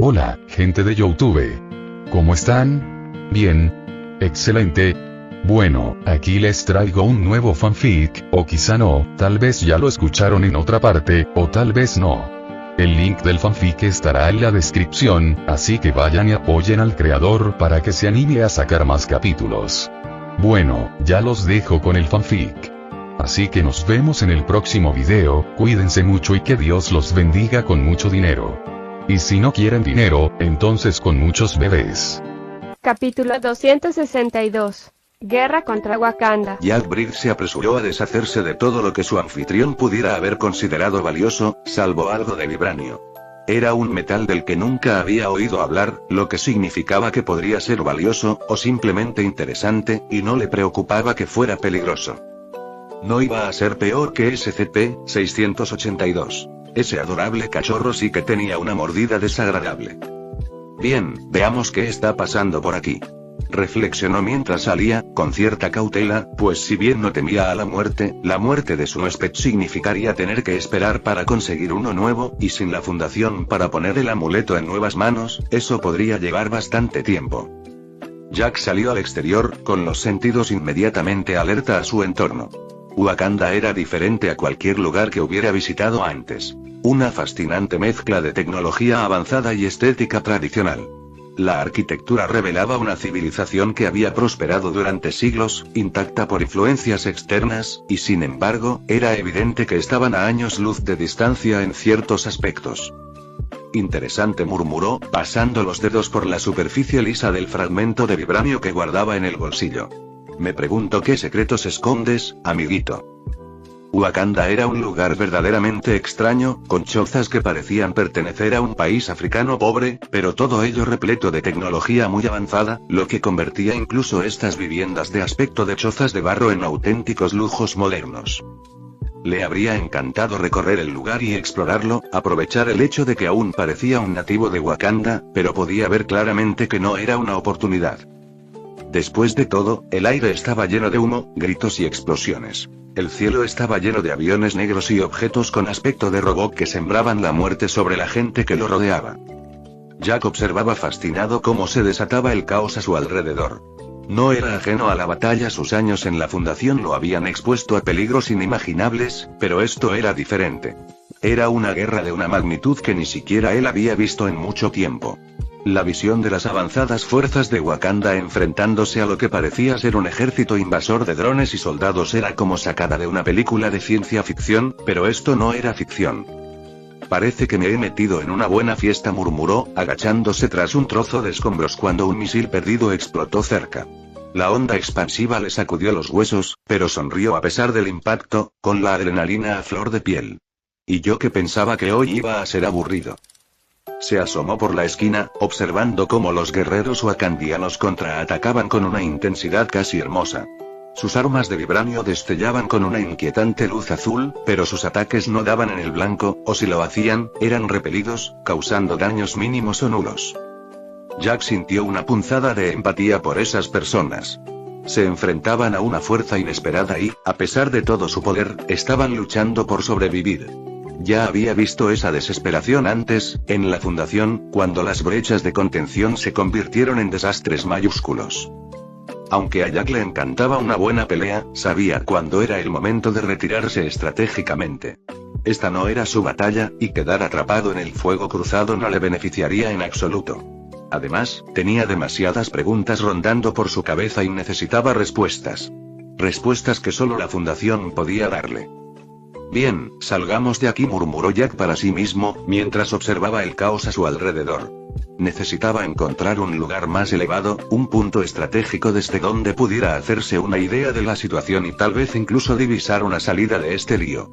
Hola, gente de YouTube. ¿Cómo están? Bien. Excelente. Bueno, aquí les traigo un nuevo fanfic, o quizá no, tal vez ya lo escucharon en otra parte, o tal vez no. El link del fanfic estará en la descripción, así que vayan y apoyen al creador para que se anime a sacar más capítulos. Bueno, ya los dejo con el fanfic. Así que nos vemos en el próximo video, cuídense mucho y que Dios los bendiga con mucho dinero. Y si no quieren dinero, entonces con muchos bebés. Capítulo 262. Guerra contra Wakanda. Jack Briggs se apresuró a deshacerse de todo lo que su anfitrión pudiera haber considerado valioso, salvo algo de vibranio. Era un metal del que nunca había oído hablar, lo que significaba que podría ser valioso, o simplemente interesante, y no le preocupaba que fuera peligroso. No iba a ser peor que SCP-682. Ese adorable cachorro sí que tenía una mordida desagradable. Bien, veamos qué está pasando por aquí. Reflexionó mientras salía, con cierta cautela, pues si bien no temía a la muerte de su huésped significaría tener que esperar para conseguir uno nuevo, y sin la fundación para poner el amuleto en nuevas manos, eso podría llevar bastante tiempo. Jack salió al exterior, con los sentidos inmediatamente alerta a su entorno. Wakanda era diferente a cualquier lugar que hubiera visitado antes. Una fascinante mezcla de tecnología avanzada y estética tradicional. La arquitectura revelaba una civilización que había prosperado durante siglos, intacta por influencias externas, y sin embargo, era evidente que estaban a años luz de distancia en ciertos aspectos. Interesante, murmuró, pasando los dedos por la superficie lisa del fragmento de vibranio que guardaba en el bolsillo. Me pregunto qué secretos escondes, amiguito. Wakanda era un lugar verdaderamente extraño, con chozas que parecían pertenecer a un país africano pobre, pero todo ello repleto de tecnología muy avanzada, lo que convertía incluso estas viviendas de aspecto de chozas de barro en auténticos lujos modernos. Le habría encantado recorrer el lugar y explorarlo, aprovechar el hecho de que aún parecía un nativo de Wakanda, pero podía ver claramente que no era una oportunidad. Después de todo, el aire estaba lleno de humo, gritos y explosiones. El cielo estaba lleno de aviones negros y objetos con aspecto de robot que sembraban la muerte sobre la gente que lo rodeaba. Jack observaba fascinado cómo se desataba el caos a su alrededor. No era ajeno a la batalla, sus años en la fundación lo habían expuesto a peligros inimaginables, pero esto era diferente. Era una guerra de una magnitud que ni siquiera él había visto en mucho tiempo. La visión de las avanzadas fuerzas de Wakanda enfrentándose a lo que parecía ser un ejército invasor de drones y soldados era como sacada de una película de ciencia ficción, pero esto no era ficción. Parece que me he metido en una buena fiesta, murmuró, agachándose tras un trozo de escombros cuando un misil perdido explotó cerca. La onda expansiva le sacudió los huesos, pero sonrió a pesar del impacto, con la adrenalina a flor de piel. Y yo que pensaba que hoy iba a ser aburrido. Se asomó por la esquina, observando cómo los guerreros wakandianos contraatacaban con una intensidad casi hermosa. Sus armas de vibranio destellaban con una inquietante luz azul, pero sus ataques no daban en el blanco, o si lo hacían, eran repelidos, causando daños mínimos o nulos. Jack sintió una punzada de empatía por esas personas. Se enfrentaban a una fuerza inesperada y, a pesar de todo su poder, estaban luchando por sobrevivir. Ya había visto esa desesperación antes, en la fundación, cuando las brechas de contención se convirtieron en desastres mayúsculos. Aunque a Jack le encantaba una buena pelea, sabía cuándo era el momento de retirarse estratégicamente. Esta no era su batalla, y quedar atrapado en el fuego cruzado no le beneficiaría en absoluto. Además, tenía demasiadas preguntas rondando por su cabeza y necesitaba respuestas. Respuestas que solo la fundación podía darle. Bien, salgamos de aquí, murmuró Jack para sí mismo, mientras observaba el caos a su alrededor. Necesitaba encontrar un lugar más elevado, un punto estratégico desde donde pudiera hacerse una idea de la situación y tal vez incluso divisar una salida de este lío.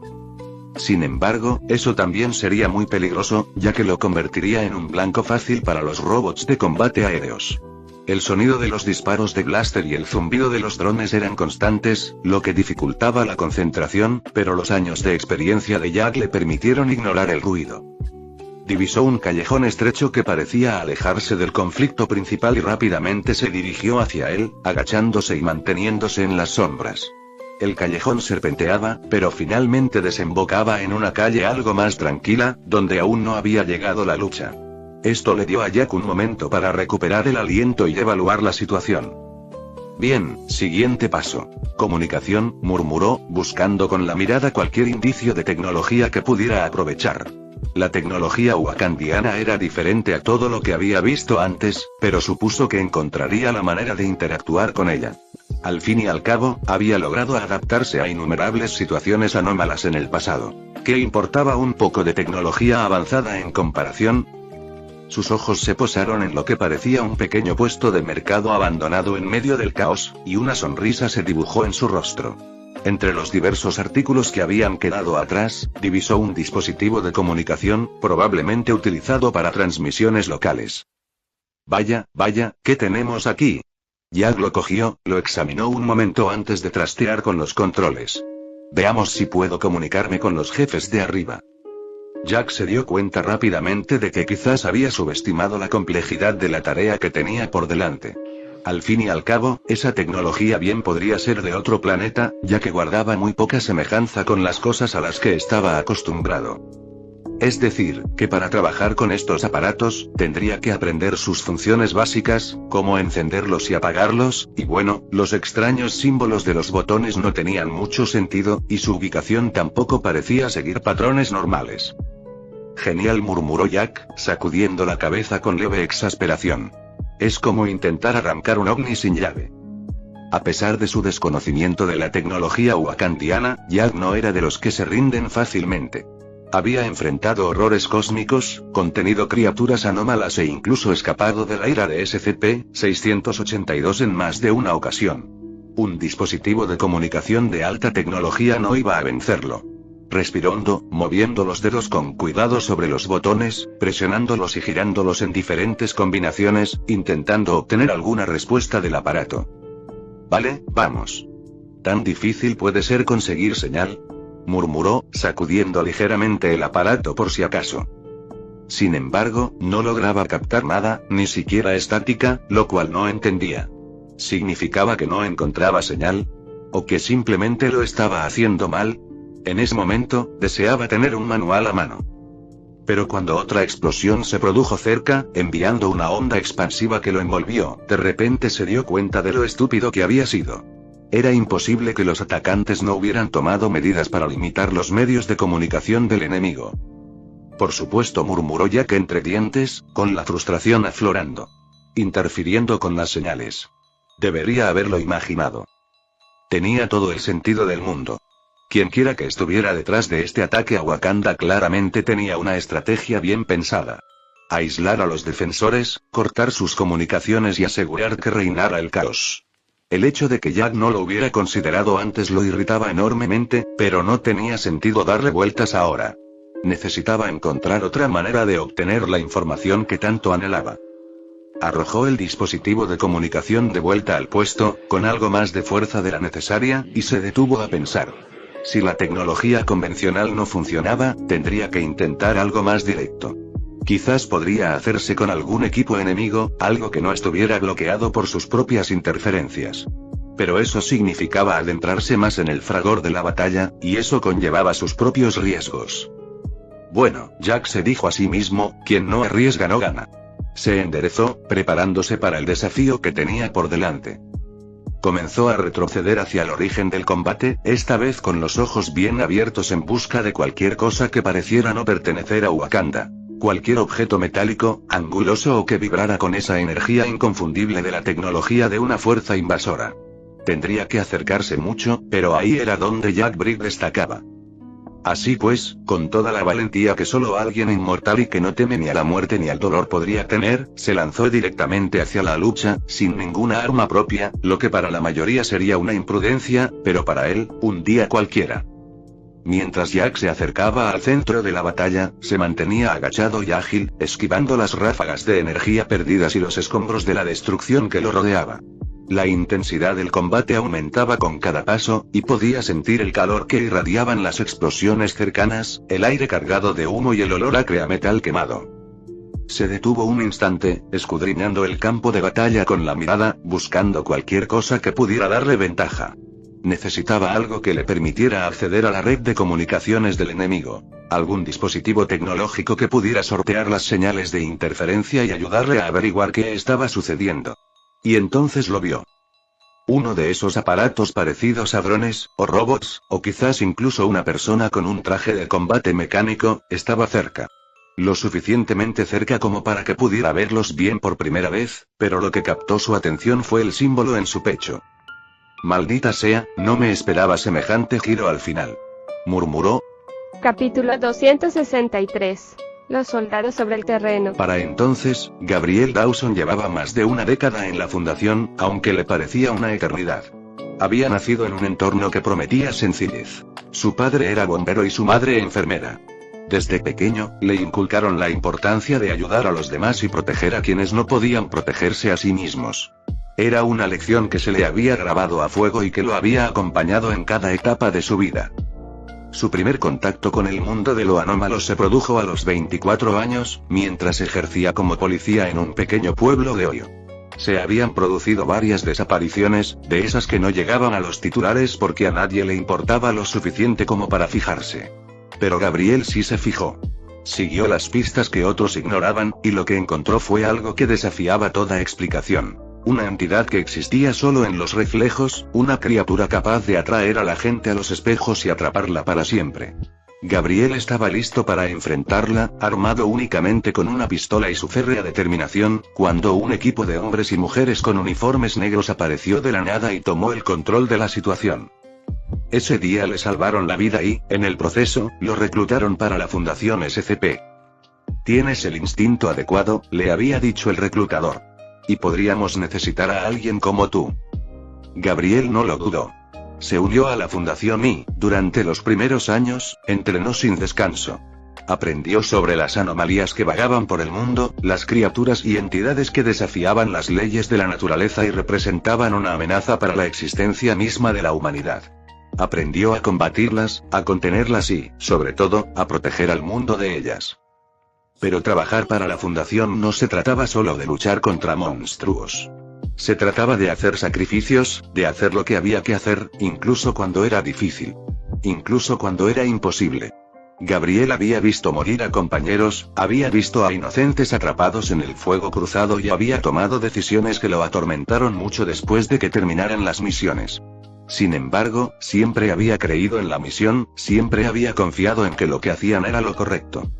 Sin embargo, eso también sería muy peligroso, ya que lo convertiría en un blanco fácil para los robots de combate aéreos. El sonido de los disparos de blaster y el zumbido de los drones eran constantes, lo que dificultaba la concentración, pero los años de experiencia de Jack le permitieron ignorar el ruido. Divisó un callejón estrecho que parecía alejarse del conflicto principal y rápidamente se dirigió hacia él, agachándose y manteniéndose en las sombras. El callejón serpenteaba, pero finalmente desembocaba en una calle algo más tranquila, donde aún no había llegado la lucha. Esto le dio a Jack un momento para recuperar el aliento y evaluar la situación. Bien, siguiente paso. Comunicación, murmuró, buscando con la mirada cualquier indicio de tecnología que pudiera aprovechar. La tecnología wakandiana era diferente a todo lo que había visto antes, pero supuso que encontraría la manera de interactuar con ella. Al fin y al cabo, había logrado adaptarse a innumerables situaciones anómalas en el pasado. ¿Qué importaba un poco de tecnología avanzada en comparación? Sus ojos se posaron en lo que parecía un pequeño puesto de mercado abandonado en medio del caos, y una sonrisa se dibujó en su rostro. Entre los diversos artículos que habían quedado atrás, divisó un dispositivo de comunicación, probablemente utilizado para transmisiones locales. Vaya, ¿qué tenemos aquí? Jack lo cogió, lo examinó un momento antes de trastear con los controles. Veamos si puedo comunicarme con los jefes de arriba. Jack se dio cuenta rápidamente de que quizás había subestimado la complejidad de la tarea que tenía por delante. Al fin y al cabo, esa tecnología bien podría ser de otro planeta, ya que guardaba muy poca semejanza con las cosas a las que estaba acostumbrado. Es decir, que para trabajar con estos aparatos, tendría que aprender sus funciones básicas, como encenderlos y apagarlos, y bueno, los extraños símbolos de los botones no tenían mucho sentido, y su ubicación tampoco parecía seguir patrones normales. Genial, murmuró Jack, sacudiendo la cabeza con leve exasperación. Es como intentar arrancar un ovni sin llave. A pesar de su desconocimiento de la tecnología wakandiana, Jack no era de los que se rinden fácilmente. Había enfrentado horrores cósmicos, contenido criaturas anómalas e incluso escapado de la ira de SCP-682 en más de una ocasión. Un dispositivo de comunicación de alta tecnología no iba a vencerlo. Respiró hondo, moviendo los dedos con cuidado sobre los botones, presionándolos y girándolos en diferentes combinaciones, intentando obtener alguna respuesta del aparato. Vale, vamos. ¿Tan difícil puede ser conseguir señal?, murmuró, sacudiendo ligeramente el aparato por si acaso. Sin embargo, no lograba captar nada, ni siquiera estática, lo cual no entendía. ¿Significaba que no encontraba señal? ¿O que simplemente lo estaba haciendo mal? En ese momento, deseaba tener un manual a mano. Pero cuando otra explosión se produjo cerca, enviando una onda expansiva que lo envolvió, de repente se dio cuenta de lo estúpido que había sido. Era imposible que los atacantes no hubieran tomado medidas para limitar los medios de comunicación del enemigo. Por supuesto, murmuró Jack entre dientes, con la frustración aflorando. Interfiriendo con las señales. Debería haberlo imaginado. Tenía todo el sentido del mundo. Quienquiera que estuviera detrás de este ataque a Wakanda claramente tenía una estrategia bien pensada. Aislar a los defensores, cortar sus comunicaciones y asegurar que reinara el caos. El hecho de que Jack no lo hubiera considerado antes lo irritaba enormemente, pero no tenía sentido darle vueltas ahora. Necesitaba encontrar otra manera de obtener la información que tanto anhelaba. Arrojó el dispositivo de comunicación de vuelta al puesto, con algo más de fuerza de la necesaria, y se detuvo a pensar. Si la tecnología convencional no funcionaba, tendría que intentar algo más directo. Quizás podría hacerse con algún equipo enemigo, algo que no estuviera bloqueado por sus propias interferencias. Pero eso significaba adentrarse más en el fragor de la batalla, y eso conllevaba sus propios riesgos. Bueno, Jack se dijo a sí mismo, quien no arriesga no gana. Se enderezó, preparándose para el desafío que tenía por delante. Comenzó a retroceder hacia el origen del combate, esta vez con los ojos bien abiertos en busca de cualquier cosa que pareciera no pertenecer a Wakanda. Cualquier objeto metálico, anguloso o que vibrara con esa energía inconfundible de la tecnología de una fuerza invasora. Tendría que acercarse mucho, pero ahí era donde Jack Brick destacaba. Así pues, con toda la valentía que solo alguien inmortal y que no teme ni a la muerte ni al dolor podría tener, se lanzó directamente hacia la lucha, sin ninguna arma propia, lo que para la mayoría sería una imprudencia, pero para él, un día cualquiera. Mientras Jack se acercaba al centro de la batalla, se mantenía agachado y ágil, esquivando las ráfagas de energía perdidas y los escombros de la destrucción que lo rodeaba. La intensidad del combate aumentaba con cada paso, y podía sentir el calor que irradiaban las explosiones cercanas, el aire cargado de humo y el olor acre a metal quemado. Se detuvo un instante, escudriñando el campo de batalla con la mirada, buscando cualquier cosa que pudiera darle ventaja. Necesitaba algo que le permitiera acceder a la red de comunicaciones del enemigo. Algún dispositivo tecnológico que pudiera sortear las señales de interferencia y ayudarle a averiguar qué estaba sucediendo. Y entonces lo vio. Uno de esos aparatos parecidos a drones, o robots, o quizás incluso una persona con un traje de combate mecánico, estaba cerca. Lo suficientemente cerca como para que pudiera verlos bien por primera vez, pero lo que captó su atención fue el símbolo en su pecho. «Maldita sea, no me esperaba semejante giro al final», murmuró. Capítulo 263. Los soldados sobre el terreno. Para entonces, Gabriel Dawson llevaba más de una década en la fundación, aunque le parecía una eternidad. Había nacido en un entorno que prometía sencillez. Su padre era bombero y su madre enfermera. Desde pequeño, le inculcaron la importancia de ayudar a los demás y proteger a quienes no podían protegerse a sí mismos. Era una lección que se le había grabado a fuego y que lo había acompañado en cada etapa de su vida. Su primer contacto con el mundo de lo anómalo se produjo a los 24 años, mientras ejercía como policía en un pequeño pueblo de Ohio. Se habían producido varias desapariciones, de esas que no llegaban a los titulares porque a nadie le importaba lo suficiente como para fijarse. Pero Gabriel sí se fijó. Siguió las pistas que otros ignoraban, y lo que encontró fue algo que desafiaba toda explicación. Una entidad que existía solo en los reflejos, una criatura capaz de atraer a la gente a los espejos y atraparla para siempre. Gabriel estaba listo para enfrentarla, armado únicamente con una pistola y su férrea determinación, cuando un equipo de hombres y mujeres con uniformes negros apareció de la nada y tomó el control de la situación. Ese día le salvaron la vida y, en el proceso, lo reclutaron para la Fundación SCP. «Tienes el instinto adecuado», le había dicho el reclutador. «Y podríamos necesitar a alguien como tú». Gabriel no lo dudó. Se unió a la fundación y, durante los primeros años, entrenó sin descanso. Aprendió sobre las anomalías que vagaban por el mundo, las criaturas y entidades que desafiaban las leyes de la naturaleza y representaban una amenaza para la existencia misma de la humanidad. Aprendió a combatirlas, a contenerlas y, sobre todo, a proteger al mundo de ellas. Pero trabajar para la fundación no se trataba solo de luchar contra monstruos. Se trataba de hacer sacrificios, de hacer lo que había que hacer, incluso cuando era difícil. Incluso cuando era imposible. Gabriel había visto morir a compañeros, había visto a inocentes atrapados en el fuego cruzado y había tomado decisiones que lo atormentaron mucho después de que terminaran las misiones. Sin embargo, siempre había creído en la misión, siempre había confiado en que lo que hacían era lo correcto.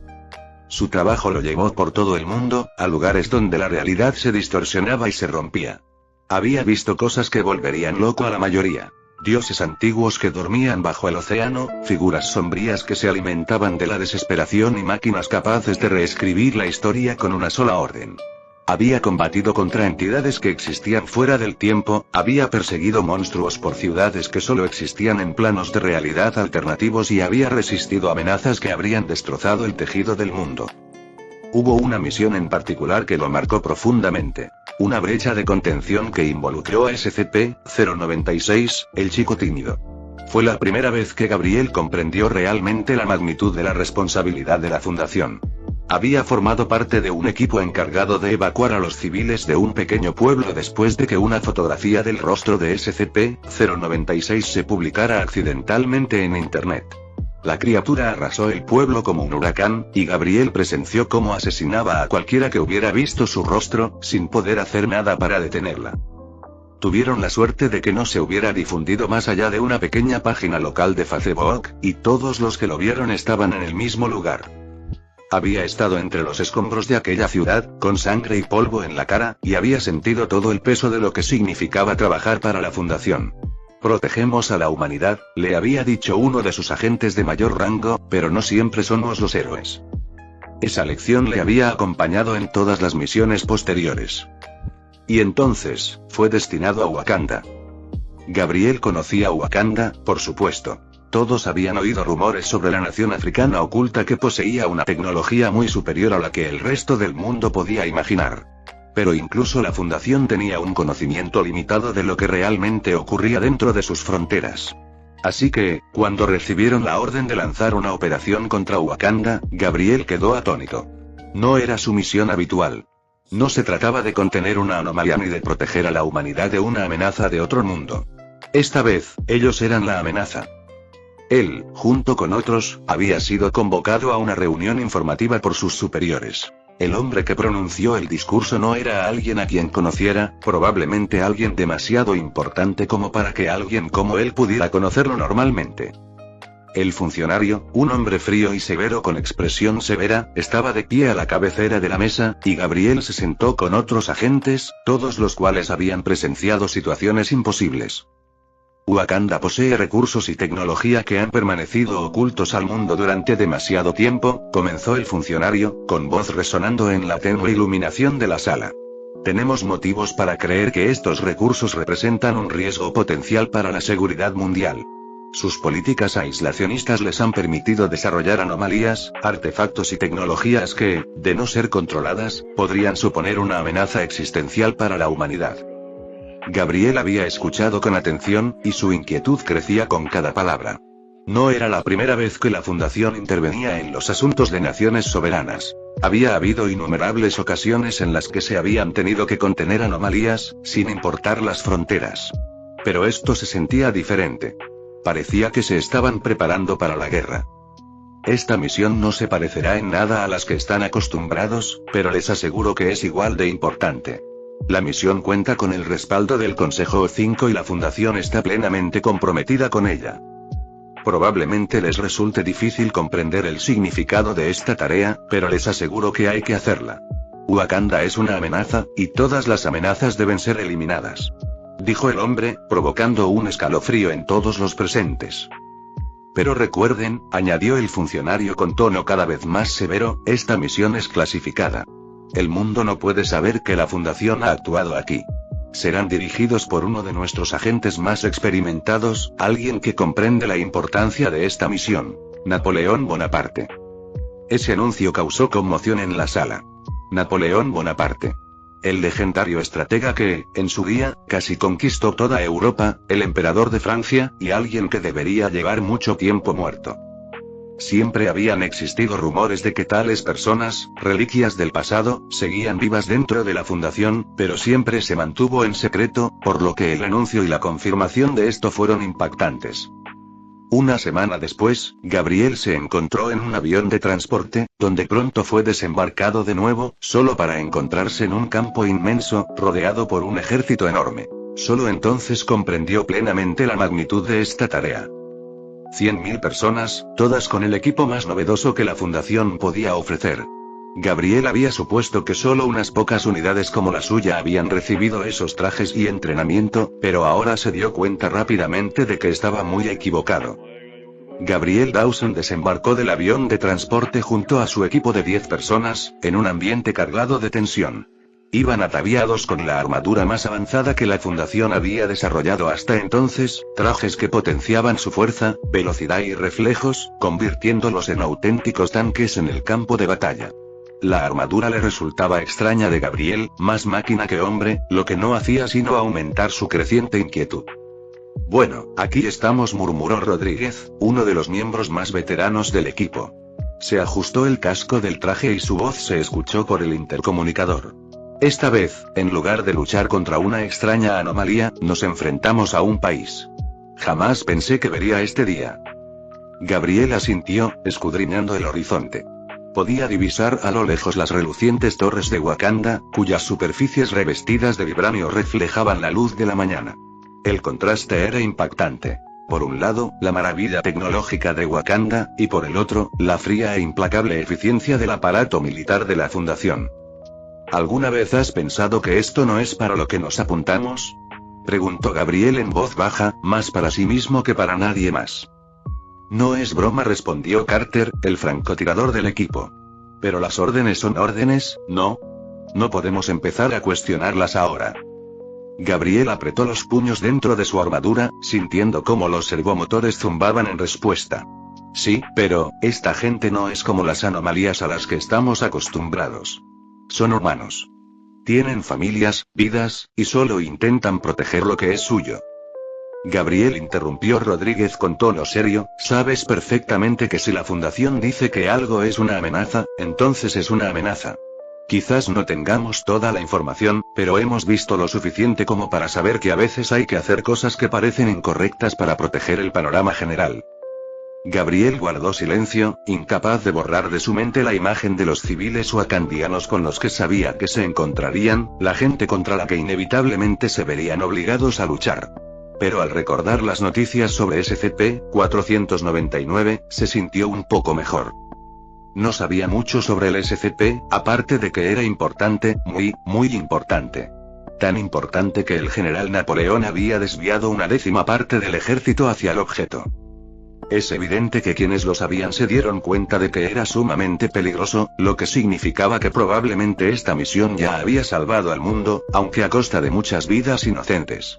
Su trabajo lo llevó por todo el mundo, a lugares donde la realidad se distorsionaba y se rompía. Había visto cosas que volverían loco a la mayoría. Dioses antiguos que dormían bajo el océano, figuras sombrías que se alimentaban de la desesperación y máquinas capaces de reescribir la historia con una sola orden. Había combatido contra entidades que existían fuera del tiempo, había perseguido monstruos por ciudades que solo existían en planos de realidad alternativos y había resistido amenazas que habrían destrozado el tejido del mundo. Hubo una misión en particular que lo marcó profundamente. Una brecha de contención que involucró a SCP-096, el chico tímido. Fue la primera vez que Gabriel comprendió realmente la magnitud de la responsabilidad de la fundación. Había formado parte de un equipo encargado de evacuar a los civiles de un pequeño pueblo después de que una fotografía del rostro de SCP-096 se publicara accidentalmente en Internet. La criatura arrasó el pueblo como un huracán, y Gabriel presenció cómo asesinaba a cualquiera que hubiera visto su rostro, sin poder hacer nada para detenerla. Tuvieron la suerte de que no se hubiera difundido más allá de una pequeña página local de Facebook, y todos los que lo vieron estaban en el mismo lugar. Había estado entre los escombros de aquella ciudad, con sangre y polvo en la cara, y había sentido todo el peso de lo que significaba trabajar para la fundación. «Protegemos a la humanidad», le había dicho uno de sus agentes de mayor rango, «pero no siempre somos los héroes». Esa lección le había acompañado en todas las misiones posteriores. Y entonces, fue destinado a Wakanda. Gabriel conocía a Wakanda, por supuesto. Todos habían oído rumores sobre la nación africana oculta que poseía una tecnología muy superior a la que el resto del mundo podía imaginar. Pero incluso la fundación tenía un conocimiento limitado de lo que realmente ocurría dentro de sus fronteras. Así que, cuando recibieron la orden de lanzar una operación contra Wakanda, Gabriel quedó atónito. No era su misión habitual. No se trataba de contener una anomalía ni de proteger a la humanidad de una amenaza de otro mundo. Esta vez, ellos eran la amenaza. Él, junto con otros, había sido convocado a una reunión informativa por sus superiores. El hombre que pronunció el discurso no era alguien a quien conociera, probablemente alguien demasiado importante como para que alguien como él pudiera conocerlo normalmente. El funcionario, un hombre frío y severo con expresión severa, estaba de pie a la cabecera de la mesa, y Gabriel se sentó con otros agentes, todos los cuales habían presenciado situaciones imposibles. Wakanda posee recursos y tecnología que han permanecido ocultos al mundo durante demasiado tiempo, comenzó el funcionario, con voz resonando en la tenue iluminación de la sala. Tenemos motivos para creer que estos recursos representan un riesgo potencial para la seguridad mundial. Sus políticas aislacionistas les han permitido desarrollar anomalías, artefactos y tecnologías que, de no ser controladas, podrían suponer una amenaza existencial para la humanidad. Gabriel había escuchado con atención, y su inquietud crecía con cada palabra. No era la primera vez que la Fundación intervenía en los asuntos de naciones soberanas. Había habido innumerables ocasiones en las que se habían tenido que contener anomalías, sin importar las fronteras. Pero esto se sentía diferente. Parecía que se estaban preparando para la guerra. Esta misión no se parecerá en nada a las que están acostumbrados, pero les aseguro que es igual de importante. La misión cuenta con el respaldo del Consejo 5 y la Fundación está plenamente comprometida con ella. Probablemente les resulte difícil comprender el significado de esta tarea, pero les aseguro que hay que hacerla. Wakanda es una amenaza, y todas las amenazas deben ser eliminadas. Dijo el hombre, provocando un escalofrío en todos los presentes. Pero recuerden, añadió el funcionario con tono cada vez más severo, esta misión es clasificada. El mundo no puede saber que la Fundación ha actuado aquí. Serán dirigidos por uno de nuestros agentes más experimentados, alguien que comprende la importancia de esta misión. Napoleón Bonaparte. Ese anuncio causó conmoción en la sala. Napoleón Bonaparte. El legendario estratega que, en su día, casi conquistó toda Europa, el emperador de Francia, y alguien que debería llevar mucho tiempo muerto. Siempre habían existido rumores de que tales personas, reliquias del pasado, seguían vivas dentro de la Fundación, pero siempre se mantuvo en secreto, por lo que el anuncio y la confirmación de esto fueron impactantes. Una semana después, Gabriel se encontró en un avión de transporte, donde pronto fue desembarcado de nuevo, solo para encontrarse en un campo inmenso, rodeado por un ejército enorme. Solo entonces comprendió plenamente la magnitud de esta tarea. 100.000 personas, todas con el equipo más novedoso que la Fundación podía ofrecer. Gabriel había supuesto que solo unas pocas unidades como la suya habían recibido esos trajes y entrenamiento, pero ahora se dio cuenta rápidamente de que estaba muy equivocado. Gabriel Dawson desembarcó del avión de transporte junto a su equipo de 10 personas, en un ambiente cargado de tensión. Iban ataviados con la armadura más avanzada que la Fundación había desarrollado hasta entonces, trajes que potenciaban su fuerza, velocidad y reflejos, convirtiéndolos en auténticos tanques en el campo de batalla. La armadura le resultaba extraña de Gabriel, más máquina que hombre, lo que no hacía sino aumentar su creciente inquietud. Bueno, aquí estamos, murmuró Rodríguez, uno de los miembros más veteranos del equipo. Se ajustó el casco del traje y su voz se escuchó por el intercomunicador. Esta vez, en lugar de luchar contra una extraña anomalía, nos enfrentamos a un país. Jamás pensé que vería este día. Gabriel asintió, escudriñando el horizonte. Podía divisar a lo lejos las relucientes torres de Wakanda, cuyas superficies revestidas de vibranio reflejaban la luz de la mañana. El contraste era impactante. Por un lado, la maravilla tecnológica de Wakanda, y por el otro, la fría e implacable eficiencia del aparato militar de la Fundación. ¿Alguna vez has pensado que esto no es para lo que nos apuntamos? Preguntó Gabriel en voz baja, más para sí mismo que para nadie más. No es broma, respondió Carter, el francotirador del equipo. Pero las órdenes son órdenes, ¿no? No podemos empezar a cuestionarlas ahora. Gabriel apretó los puños dentro de su armadura, sintiendo cómo los servomotores zumbaban en respuesta. Sí, pero, esta gente no es como las anomalías a las que estamos acostumbrados. Son humanos. Tienen familias, vidas, y solo intentan proteger lo que es suyo. Gabriel, interrumpió Rodríguez con tono serio, sabes perfectamente que si la Fundación dice que algo es una amenaza, entonces es una amenaza. Quizás no tengamos toda la información, pero hemos visto lo suficiente como para saber que a veces hay que hacer cosas que parecen incorrectas para proteger el panorama general. Gabriel guardó silencio, incapaz de borrar de su mente la imagen de los civiles wakandianos con los que sabía que se encontrarían, la gente contra la que inevitablemente se verían obligados a luchar. Pero al recordar las noticias sobre SCP-499, se sintió un poco mejor. No sabía mucho sobre el SCP, aparte de que era importante, muy importante. Tan importante que el general Napoleón había desviado una 10ª parte del ejército hacia el objeto. Es evidente que quienes lo sabían se dieron cuenta de que era sumamente peligroso, lo que significaba que probablemente esta misión ya había salvado al mundo, aunque a costa de muchas vidas inocentes.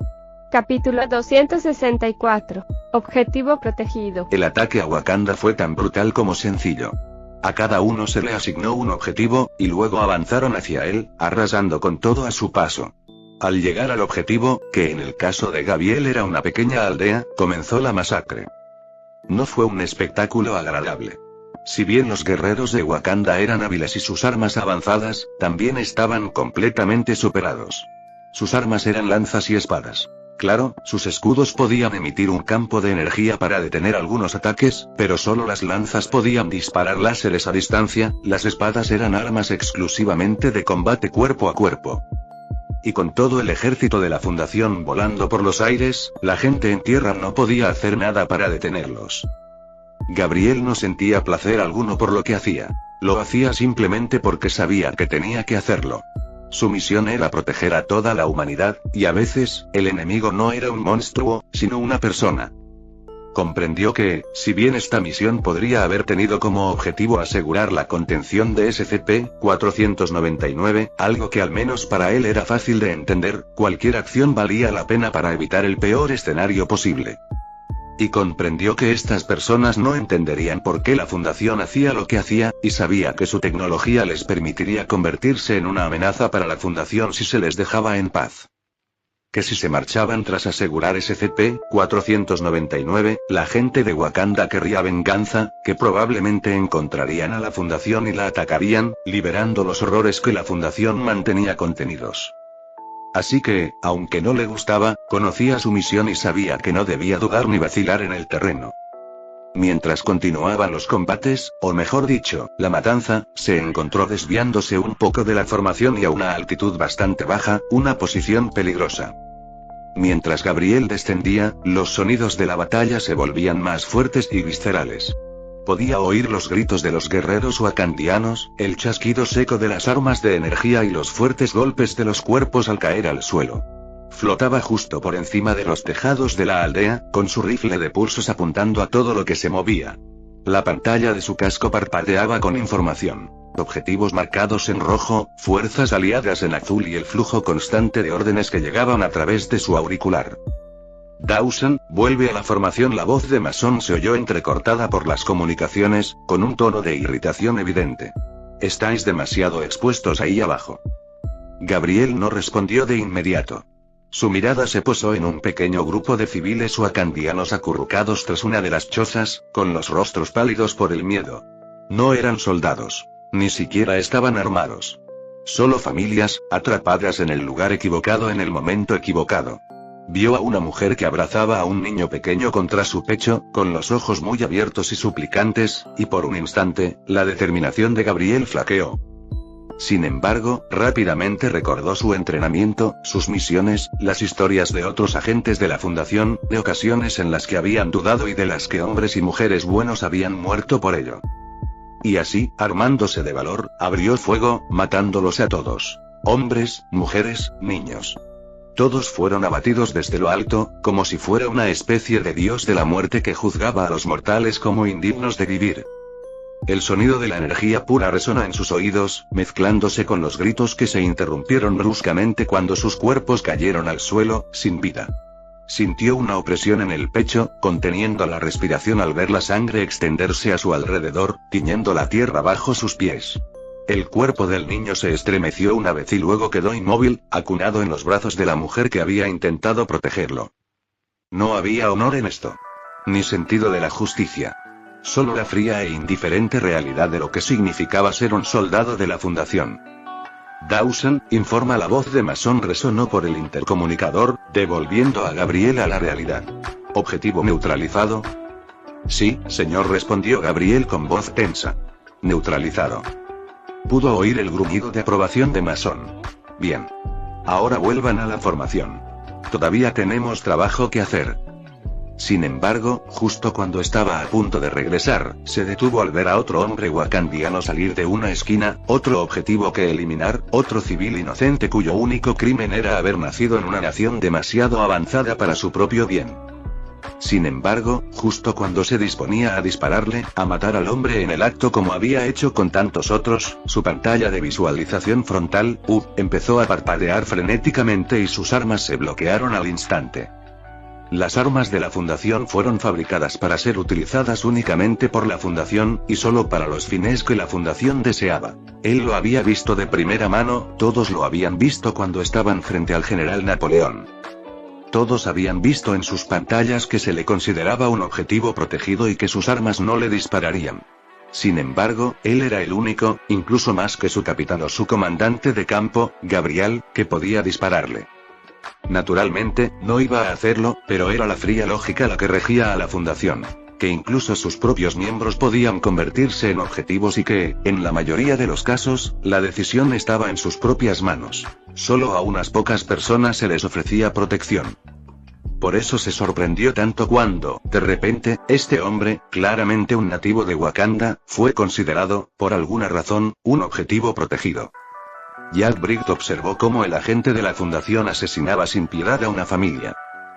Capítulo 264. Objetivo protegido. El ataque a Wakanda fue tan brutal como sencillo. A cada uno se le asignó un objetivo, y luego avanzaron hacia él, arrasando con todo a su paso. Al llegar al objetivo, que en el caso de Gabriel era una pequeña aldea, comenzó la masacre. No fue un espectáculo agradable. Si bien los guerreros de Wakanda eran hábiles y sus armas avanzadas, también estaban completamente superados. Sus armas eran lanzas y espadas. Claro, sus escudos podían emitir un campo de energía para detener algunos ataques, pero solo las lanzas podían disparar láseres a distancia, las espadas eran armas exclusivamente de combate cuerpo a cuerpo. Y con todo el ejército de la Fundación volando por los aires, la gente en tierra no podía hacer nada para detenerlos. Gabriel no sentía placer alguno por lo que hacía. Lo hacía simplemente porque sabía que tenía que hacerlo. Su misión era proteger a toda la humanidad, y a veces, el enemigo no era un monstruo, sino una persona. Comprendió que, si bien esta misión podría haber tenido como objetivo asegurar la contención de SCP-499, algo que al menos para él era fácil de entender, cualquier acción valía la pena para evitar el peor escenario posible. Y comprendió que estas personas no entenderían por qué la Fundación hacía lo que hacía, y sabía que su tecnología les permitiría convertirse en una amenaza para la Fundación si se les dejaba en paz. Que si se marchaban tras asegurar SCP-499, la gente de Wakanda querría venganza, que probablemente encontrarían a la Fundación y la atacarían, liberando los horrores que la Fundación mantenía contenidos. Así que, aunque no le gustaba, conocía su misión y sabía que no debía dudar ni vacilar en el terreno. Mientras continuaban los combates, o mejor dicho, la matanza, se encontró desviándose un poco de la formación y a una altitud bastante baja, una posición peligrosa. Mientras Gabriel descendía, los sonidos de la batalla se volvían más fuertes y viscerales. Podía oír los gritos de los guerreros wakandianos, el chasquido seco de las armas de energía y los fuertes golpes de los cuerpos al caer al suelo. Flotaba justo por encima de los tejados de la aldea, con su rifle de pulsos apuntando a todo lo que se movía. La pantalla de su casco parpadeaba con información. Objetivos marcados en rojo, fuerzas aliadas en azul y el flujo constante de órdenes que llegaban a través de su auricular. Dawson, vuelve a la formación. La voz de Mason se oyó entrecortada por las comunicaciones, con un tono de irritación evidente. Estáis demasiado expuestos ahí abajo. Gabriel no respondió de inmediato. Su mirada se posó en un pequeño grupo de civiles wakandianos acurrucados tras una de las chozas, con los rostros pálidos por el miedo. No eran soldados. Ni siquiera estaban armados. Solo familias, atrapadas en el lugar equivocado en el momento equivocado. Vio a una mujer que abrazaba a un niño pequeño contra su pecho, con los ojos muy abiertos y suplicantes, y por un instante, la determinación de Gabriel flaqueó. Sin embargo, rápidamente recordó su entrenamiento, sus misiones, las historias de otros agentes de la Fundación, de ocasiones en las que habían dudado y de las que hombres y mujeres buenos habían muerto por ello. Y así, armándose de valor, abrió fuego, matándolos a todos. Hombres, mujeres, niños. Todos fueron abatidos desde lo alto, como si fuera una especie de dios de la muerte que juzgaba a los mortales como indignos de vivir. El sonido de la energía pura resonó en sus oídos, mezclándose con los gritos que se interrumpieron bruscamente cuando sus cuerpos cayeron al suelo, sin vida. Sintió una opresión en el pecho, conteniendo la respiración al ver la sangre extenderse a su alrededor, tiñendo la tierra bajo sus pies. El cuerpo del niño se estremeció una vez y luego quedó inmóvil, acunado en los brazos de la mujer que había intentado protegerlo. No había honor en esto. Ni sentido de la justicia. Solo la fría e indiferente realidad de lo que significaba ser un soldado de la Fundación. Dawson, informa. La voz de Mason resonó por el intercomunicador, devolviendo a Gabriel a la realidad. ¿Objetivo neutralizado? Sí, señor, respondió Gabriel con voz tensa. Neutralizado. Pudo oír el gruñido de aprobación de Mason. Bien. Ahora vuelvan a la formación. Todavía tenemos trabajo que hacer. Sin embargo, justo cuando estaba a punto de regresar, se detuvo al ver a otro hombre wakandiano salir de una esquina, otro objetivo que eliminar, otro civil inocente cuyo único crimen era haber nacido en una nación demasiado avanzada para su propio bien. Sin embargo, justo cuando se disponía a dispararle, a matar al hombre en el acto como había hecho con tantos otros, su pantalla de visualización frontal, empezó a parpadear frenéticamente y sus armas se bloquearon al instante. Las armas de la Fundación fueron fabricadas para ser utilizadas únicamente por la Fundación, y solo para los fines que la Fundación deseaba. Él lo había visto de primera mano, todos lo habían visto cuando estaban frente al general Napoleón. Todos habían visto en sus pantallas que se le consideraba un objetivo protegido y que sus armas no le dispararían. Sin embargo, él era el único, incluso más que su capitán o su comandante de campo, Gabriel, que podía dispararle. Naturalmente, no iba a hacerlo, pero era la fría lógica la que regía a la Fundación. Que incluso sus propios miembros podían convertirse en objetivos y que, en la mayoría de los casos, la decisión estaba en sus propias manos. Solo a unas pocas personas se les ofrecía protección. Por eso se sorprendió tanto cuando, de repente, este hombre, claramente un nativo de Wakanda, fue considerado, por alguna razón, un objetivo protegido. Jack Bright observó cómo el agente de la Fundación asesinaba sin piedad a una familia.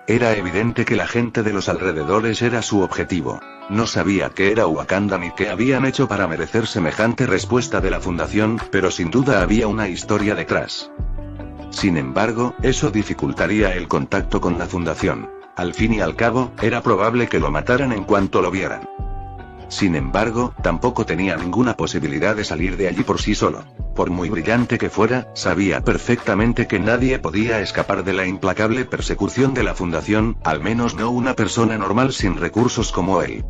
Era evidente que la gente de los alrededores era su objetivo. No sabía qué era Wakanda ni qué habían hecho para merecer semejante respuesta de la Fundación, pero sin duda había una historia detrás. Sin embargo, eso dificultaría el contacto con la Fundación. Al fin y al cabo, era probable que lo mataran en cuanto lo vieran. Sin embargo, tampoco tenía ninguna posibilidad de salir de allí por sí solo. Por muy brillante que fuera, sabía perfectamente que nadie podía escapar de la implacable persecución de la Fundación, al menos no una persona normal sin recursos como él.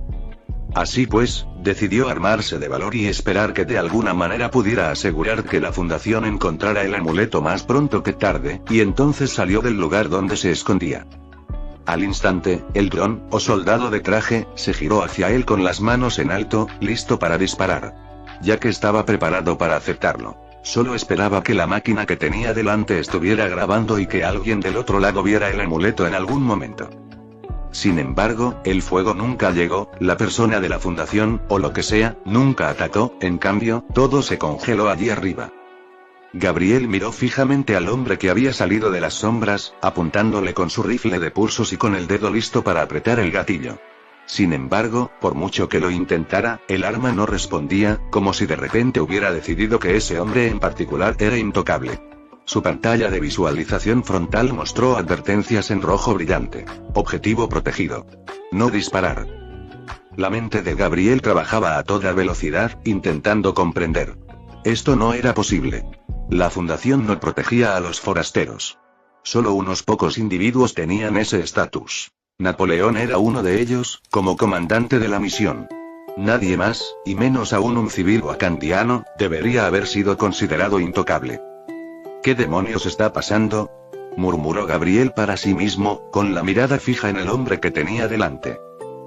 Así pues, decidió armarse de valor y esperar que de alguna manera pudiera asegurar que la Fundación encontrara el amuleto más pronto que tarde, y entonces salió del lugar donde se escondía. Al instante, el dron, o soldado de traje, se giró hacia él con las manos en alto, listo para disparar. Ya que estaba preparado para aceptarlo. Solo esperaba que la máquina que tenía delante estuviera grabando y que alguien del otro lado viera el amuleto en algún momento. Sin embargo, el fuego nunca llegó, la persona de la Fundación, o lo que sea, nunca atacó, en cambio, todo se congeló allí arriba. Gabriel miró fijamente al hombre que había salido de las sombras, apuntándole con su rifle de pulsos y con el dedo listo para apretar el gatillo. Sin embargo, por mucho que lo intentara, el arma no respondía, como si de repente hubiera decidido que ese hombre en particular era intocable. Su pantalla de visualización frontal mostró advertencias en rojo brillante. Objetivo protegido. No disparar. La mente de Gabriel trabajaba a toda velocidad, intentando comprender. Esto no era posible. La Fundación no protegía a los forasteros. Solo unos pocos individuos tenían ese estatus. Napoleón era uno de ellos, como comandante de la misión. Nadie más, y menos aún un civil wakandiano, debería haber sido considerado intocable. ¿Qué demonios está pasando?, murmuró Gabriel para sí mismo, con la mirada fija en el hombre que tenía delante.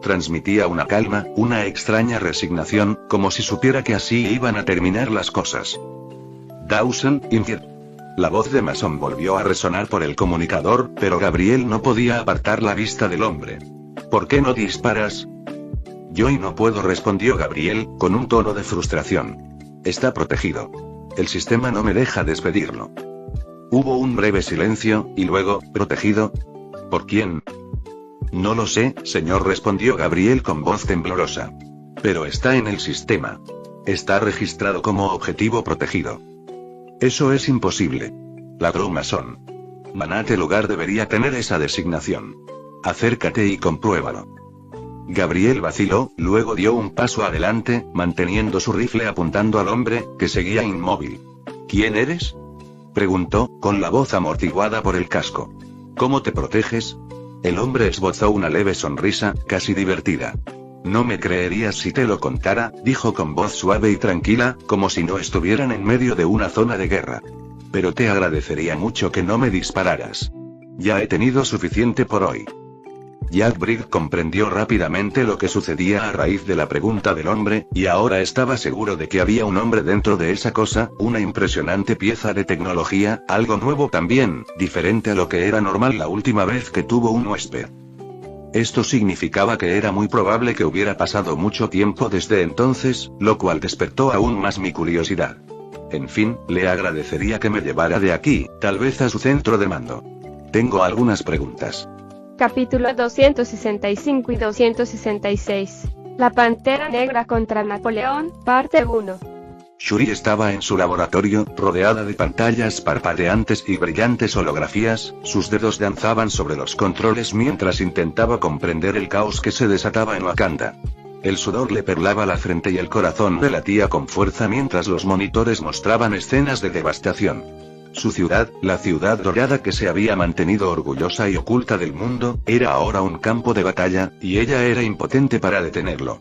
Transmitía una calma, una extraña resignación, como si supiera que así iban a terminar las cosas. Dawson, La voz de Mason volvió a resonar por el comunicador, pero Gabriel no podía apartar la vista del hombre. ¿Por qué no disparas? Yo no puedo, respondió Gabriel, con un tono de frustración. Está protegido. El sistema no me deja despedirlo. Hubo un breve silencio, y luego, ¿protegido? ¿Por quién? No lo sé, señor, respondió Gabriel con voz temblorosa. Pero está en el sistema. Está registrado como objetivo protegido. Eso es imposible. Ladró Mason. Manate lugar debería tener esa designación. Acércate y compruébalo. Gabriel vaciló, luego dio un paso adelante, manteniendo su rifle apuntando al hombre, que seguía inmóvil. ¿Quién eres?, preguntó, con la voz amortiguada por el casco. ¿Cómo te proteges? El hombre esbozó una leve sonrisa, casi divertida. No me creerías si te lo contara, dijo con voz suave y tranquila, como si no estuvieran en medio de una zona de guerra. Pero te agradecería mucho que no me dispararas. Ya he tenido suficiente por hoy. Jack Brigg comprendió rápidamente lo que sucedía a raíz de la pregunta del hombre, y ahora estaba seguro de que había un hombre dentro de esa cosa, una impresionante pieza de tecnología, algo nuevo también, diferente a lo que era normal la última vez que tuvo un huésped. Esto significaba que era muy probable que hubiera pasado mucho tiempo desde entonces, lo cual despertó aún más mi curiosidad. En fin, le agradecería que me llevara de aquí, tal vez a su centro de mando. Tengo algunas preguntas. Capítulo 265 y 266. La Pantera Negra contra Napoleón, parte 1. Shuri estaba en su laboratorio, rodeada de pantallas parpadeantes y brillantes holografías, sus dedos danzaban sobre los controles mientras intentaba comprender el caos que se desataba en Wakanda. El sudor le perlaba la frente y el corazón le latía con fuerza mientras los monitores mostraban escenas de devastación. Su ciudad, la ciudad dorada que se había mantenido orgullosa y oculta del mundo, era ahora un campo de batalla, y ella era impotente para detenerlo.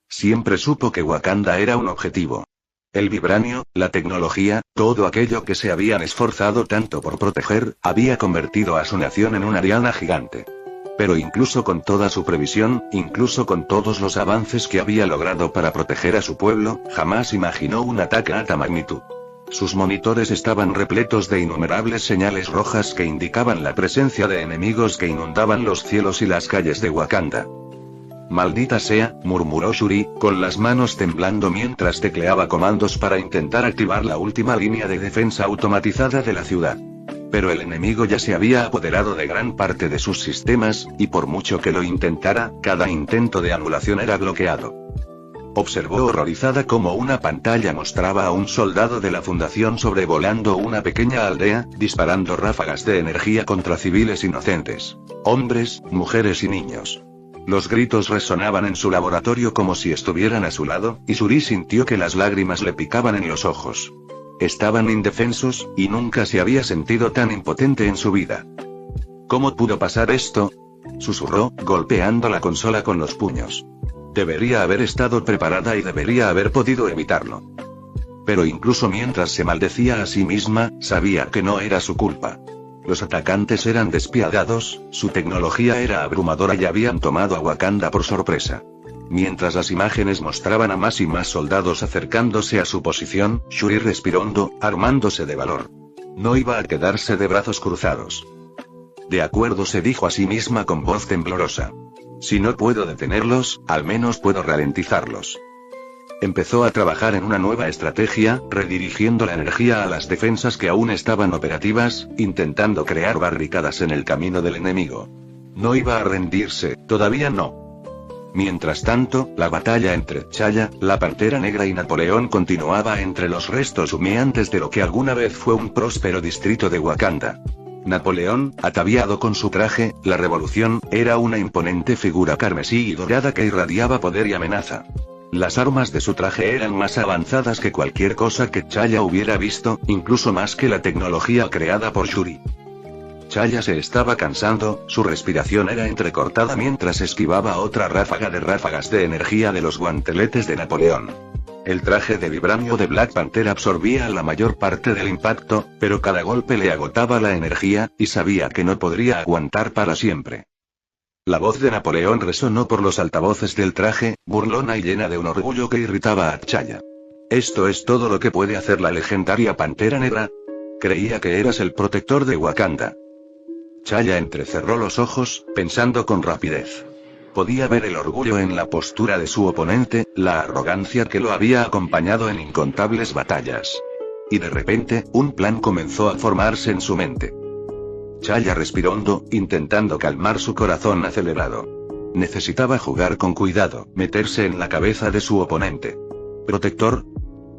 Siempre supo que Wakanda era un objetivo. El vibranio, la tecnología, todo aquello que se habían esforzado tanto por proteger, había convertido a su nación en una diana gigante. Pero incluso con toda su previsión, incluso con todos los avances que había logrado para proteger a su pueblo, jamás imaginó un ataque a tal magnitud. Sus monitores estaban repletos de innumerables señales rojas que indicaban la presencia de enemigos que inundaban los cielos y las calles de Wakanda. «Maldita sea», murmuró Shuri, con las manos temblando mientras tecleaba comandos para intentar activar la última línea de defensa automatizada de la ciudad. Pero el enemigo ya se había apoderado de gran parte de sus sistemas, y por mucho que lo intentara, cada intento de anulación era bloqueado. Observó horrorizada cómo una pantalla mostraba a un soldado de la Fundación sobrevolando una pequeña aldea, disparando ráfagas de energía contra civiles inocentes. Hombres, mujeres y niños. Los gritos resonaban en su laboratorio como si estuvieran a su lado, y Shuri sintió que las lágrimas le picaban en los ojos. Estaban indefensos, y nunca se había sentido tan impotente en su vida. ¿Cómo pudo pasar esto?, susurró, golpeando la consola con los puños. Debería haber estado preparada y debería haber podido evitarlo. Pero incluso mientras se maldecía a sí misma, sabía que no era su culpa. Los atacantes eran despiadados, su tecnología era abrumadora y habían tomado a Wakanda por sorpresa. Mientras las imágenes mostraban a más y más soldados acercándose a su posición, Shuri respiró hondo, armándose de valor. No iba a quedarse de brazos cruzados. De acuerdo, se dijo a sí misma con voz temblorosa. Si no puedo detenerlos, al menos puedo ralentizarlos. Empezó a trabajar en una nueva estrategia, redirigiendo la energía a las defensas que aún estaban operativas, intentando crear barricadas en el camino del enemigo. No iba a rendirse, todavía no. Mientras tanto, la batalla entre T'Challa, la Pantera Negra y Napoleón continuaba entre los restos humeantes de lo que alguna vez fue un próspero distrito de Wakanda. Napoleón, ataviado con su traje, la revolución, era una imponente figura carmesí y dorada que irradiaba poder y amenaza. Las armas de su traje eran más avanzadas que cualquier cosa que T'Challa hubiera visto, incluso más que la tecnología creada por Shuri. T'Challa se estaba cansando, su respiración era entrecortada mientras esquivaba otra ráfaga de ráfagas de energía de los guanteletes de Napoleón. El traje de vibranio de Black Panther absorbía la mayor parte del impacto, pero cada golpe le agotaba la energía, y sabía que no podría aguantar para siempre. La voz de Napoleón resonó por los altavoces del traje, burlona y llena de un orgullo que irritaba a T'Challa. ¿Esto es todo lo que puede hacer la legendaria Pantera Negra? Creía que eras el protector de Wakanda. T'Challa entrecerró los ojos, pensando con rapidez. Podía ver el orgullo en la postura de su oponente, la arrogancia que lo había acompañado en incontables batallas. Y de repente, un plan comenzó a formarse en su mente. T'Challa respiró hondo, intentando calmar su corazón acelerado. Necesitaba jugar con cuidado, meterse en la cabeza de su oponente. ¿Protector?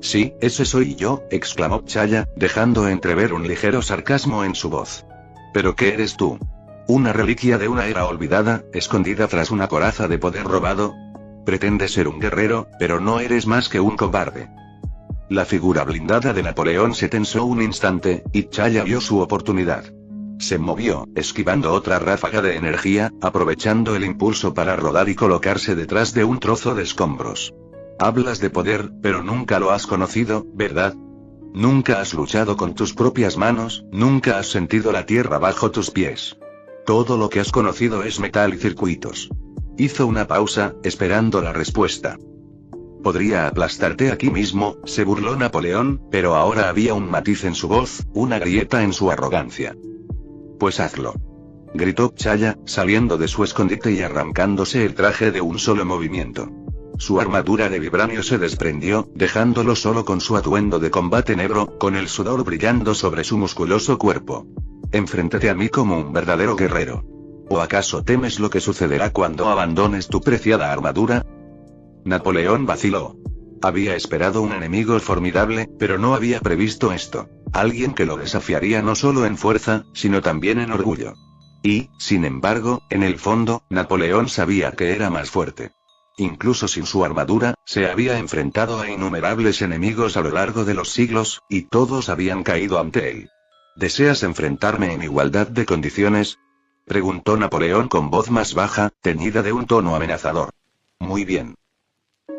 Sí, ese soy yo, exclamó T'Challa, dejando entrever un ligero sarcasmo en su voz. ¿Pero qué eres tú? ¿Una reliquia de una era olvidada, escondida tras una coraza de poder robado? Pretendes ser un guerrero, pero no eres más que un cobarde. La figura blindada de Napoleón se tensó un instante, y T'Challa vio su oportunidad. Se movió, esquivando otra ráfaga de energía, aprovechando el impulso para rodar y colocarse detrás de un trozo de escombros. Hablas de poder, pero nunca lo has conocido, ¿verdad? Nunca has luchado con tus propias manos, nunca has sentido la tierra bajo tus pies. Todo lo que has conocido es metal y circuitos. Hizo una pausa, esperando la respuesta. Podría aplastarte aquí mismo, se burló Napoleón, pero ahora había un matiz en su voz, una grieta en su arrogancia. Pues hazlo. Gritó T'Challa, saliendo de su escondite y arrancándose el traje de un solo movimiento. Su armadura de vibranio se desprendió, dejándolo solo con su atuendo de combate negro, con el sudor brillando sobre su musculoso cuerpo. Enfréntate a mí como un verdadero guerrero. ¿O acaso temes lo que sucederá cuando abandones tu preciada armadura? Napoleón vaciló. Había esperado un enemigo formidable, pero no había previsto esto. Alguien que lo desafiaría no solo en fuerza, sino también en orgullo. Y, sin embargo, en el fondo, Napoleón sabía que era más fuerte. Incluso sin su armadura, se había enfrentado a innumerables enemigos a lo largo de los siglos, y todos habían caído ante él. ¿Deseas enfrentarme en igualdad de condiciones?, preguntó Napoleón con voz más baja, teñida de un tono amenazador. Muy bien.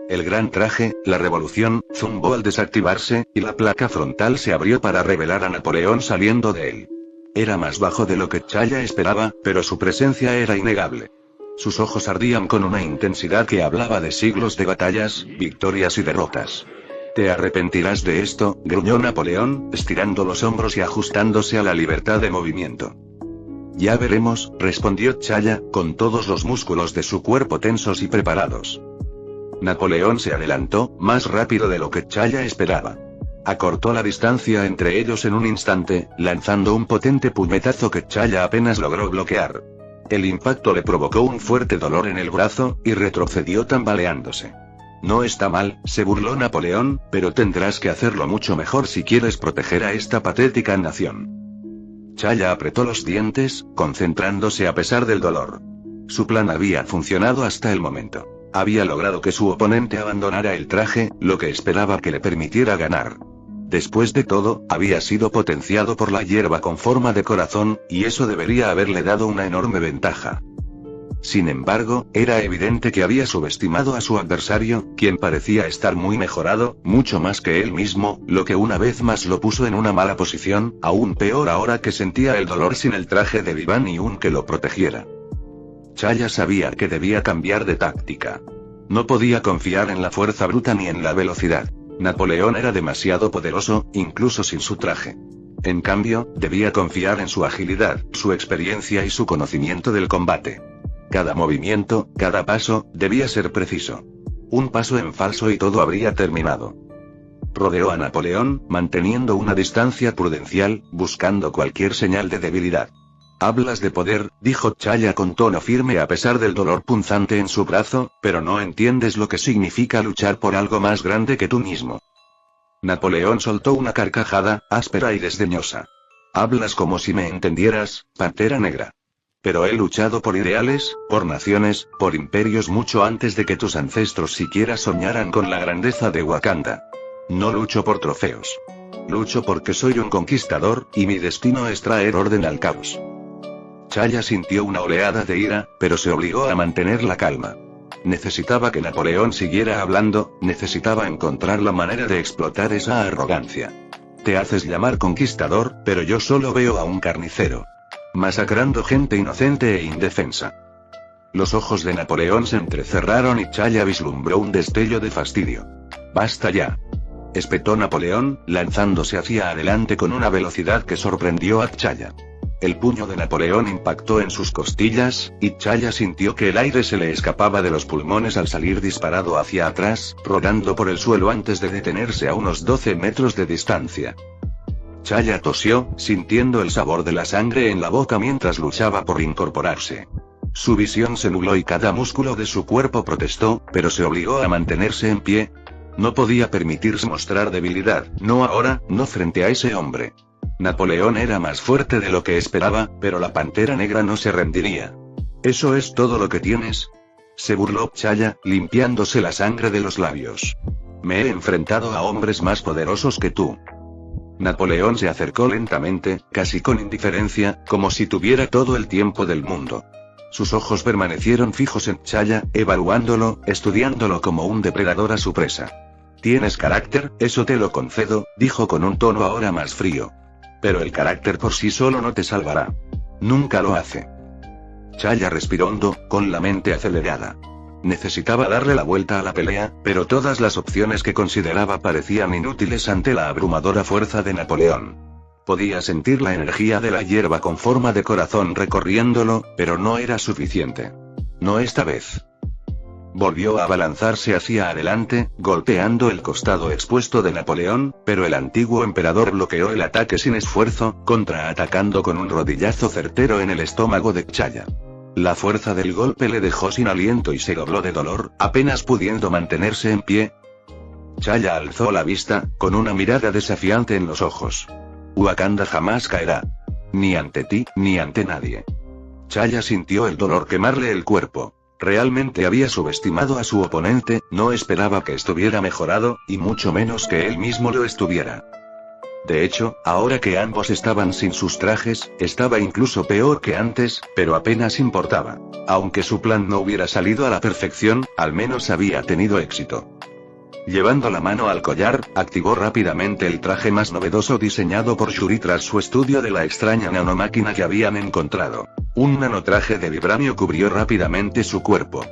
El gran traje, la revolución, zumbó al desactivarse, y la placa frontal se abrió para revelar a Napoleón saliendo de él. Era más bajo de lo que T'Challa esperaba, pero su presencia era innegable. Sus ojos ardían con una intensidad que hablaba de siglos de batallas, victorias y derrotas. «Te arrepentirás de esto», gruñó Napoleón, estirando los hombros y ajustándose a la libertad de movimiento. «Ya veremos», respondió T'Challa, con todos los músculos de su cuerpo tensos y preparados. Napoleón se adelantó, más rápido de lo que T'Challa esperaba. Acortó la distancia entre ellos en un instante, lanzando un potente puñetazo que T'Challa apenas logró bloquear. El impacto le provocó un fuerte dolor en el brazo, y retrocedió tambaleándose. «No está mal», se burló Napoleón, «pero tendrás que hacerlo mucho mejor si quieres proteger a esta patética nación». T'Challa apretó los dientes, concentrándose a pesar del dolor. Su plan había funcionado hasta el momento. Había logrado que su oponente abandonara el traje, lo que esperaba que le permitiera ganar. Después de todo, había sido potenciado por la hierba con forma de corazón, y eso debería haberle dado una enorme ventaja. Sin embargo, era evidente que había subestimado a su adversario, quien parecía estar muy mejorado, mucho más que él mismo, lo que una vez más lo puso en una mala posición, aún peor ahora que sentía el dolor sin el traje de Vivan-y-Un que lo protegiera. T'Challa sabía que debía cambiar de táctica. No podía confiar en la fuerza bruta ni en la velocidad. Napoleón era demasiado poderoso, incluso sin su traje. En cambio, debía confiar en su agilidad, su experiencia y su conocimiento del combate. Cada movimiento, cada paso, debía ser preciso. Un paso en falso y todo habría terminado. Rodeó a Napoleón, manteniendo una distancia prudencial, buscando cualquier señal de debilidad. «Hablas de poder», dijo T'Challa con tono firme a pesar del dolor punzante en su brazo, «pero no entiendes lo que significa luchar por algo más grande que tú mismo». Napoleón soltó una carcajada, áspera y desdeñosa. «Hablas como si me entendieras, Pantera Negra. Pero he luchado por ideales, por naciones, por imperios mucho antes de que tus ancestros siquiera soñaran con la grandeza de Wakanda. No lucho por trofeos. Lucho porque soy un conquistador, y mi destino es traer orden al caos». T'Challa sintió una oleada de ira, pero se obligó a mantener la calma. Necesitaba que Napoleón siguiera hablando, necesitaba encontrar la manera de explotar esa arrogancia. «Te haces llamar conquistador, pero yo solo veo a un carnicero. Masacrando gente inocente e indefensa». Los ojos de Napoleón se entrecerraron y T'Challa vislumbró un destello de fastidio. «Basta ya», espetó Napoleón, lanzándose hacia adelante con una velocidad que sorprendió a T'Challa. El puño de Napoleón impactó en sus costillas, y T'Challa sintió que el aire se le escapaba de los pulmones al salir disparado hacia atrás, rodando por el suelo antes de detenerse a unos 12 metros de distancia. T'Challa tosió, sintiendo el sabor de la sangre en la boca mientras luchaba por incorporarse. Su visión se nubló y cada músculo de su cuerpo protestó, pero se obligó a mantenerse en pie. No podía permitirse mostrar debilidad, no ahora, no frente a ese hombre. Napoleón era más fuerte de lo que esperaba, pero la Pantera Negra no se rendiría. «¿Eso es todo lo que tienes?», se burló T'Challa, limpiándose la sangre de los labios. «Me he enfrentado a hombres más poderosos que tú». Napoleón se acercó lentamente, casi con indiferencia, como si tuviera todo el tiempo del mundo. Sus ojos permanecieron fijos en T'Challa, evaluándolo, estudiándolo como un depredador a su presa. Tienes carácter, eso te lo concedo, dijo con un tono ahora más frío. Pero el carácter por sí solo no te salvará. Nunca lo hace. Chaya respiró hondo, con la mente acelerada. Necesitaba darle la vuelta a la pelea, pero todas las opciones que consideraba parecían inútiles ante la abrumadora fuerza de Napoleón. Podía sentir la energía de la hierba con forma de corazón recorriéndolo, pero no era suficiente. No esta vez. Volvió a abalanzarse hacia adelante, golpeando el costado expuesto de Napoleón, pero el antiguo emperador bloqueó el ataque sin esfuerzo, contraatacando con un rodillazo certero en el estómago de Chaya. La fuerza del golpe le dejó sin aliento y se dobló de dolor, apenas pudiendo mantenerse en pie. Chaya alzó la vista, con una mirada desafiante en los ojos. Wakanda jamás caerá. Ni ante ti, ni ante nadie. Chaya sintió el dolor quemarle el cuerpo. Realmente había subestimado a su oponente, no esperaba que estuviera mejorado, y mucho menos que él mismo lo estuviera. De hecho, ahora que ambos estaban sin sus trajes, estaba incluso peor que antes, pero apenas importaba. Aunque su plan no hubiera salido a la perfección, al menos había tenido éxito. Llevando la mano al collar, activó rápidamente el traje más novedoso diseñado por Shuri tras su estudio de la extraña nanomáquina que habían encontrado. Un nanotraje de vibranio cubrió rápidamente su cuerpo.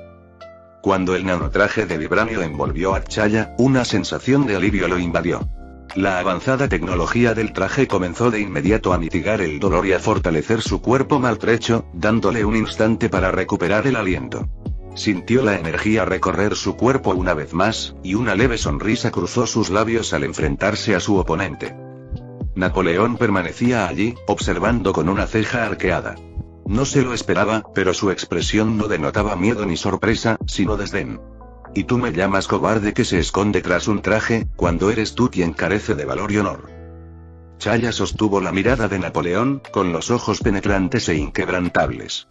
Cuando el nanotraje de vibranio envolvió a Chaya, una sensación de alivio lo invadió. La avanzada tecnología del traje comenzó de inmediato a mitigar el dolor y a fortalecer su cuerpo maltrecho, dándole un instante para recuperar el aliento. Sintió la energía recorrer su cuerpo una vez más, y una leve sonrisa cruzó sus labios al enfrentarse a su oponente. Napoleón permanecía allí, observando con una ceja arqueada. No se lo esperaba, pero su expresión no denotaba miedo ni sorpresa, sino desdén. ¿Y tú me llamas cobarde que se esconde tras un traje, cuando eres tú quien carece de valor y honor? Chaya sostuvo la mirada de Napoleón, con los ojos penetrantes e inquebrantables.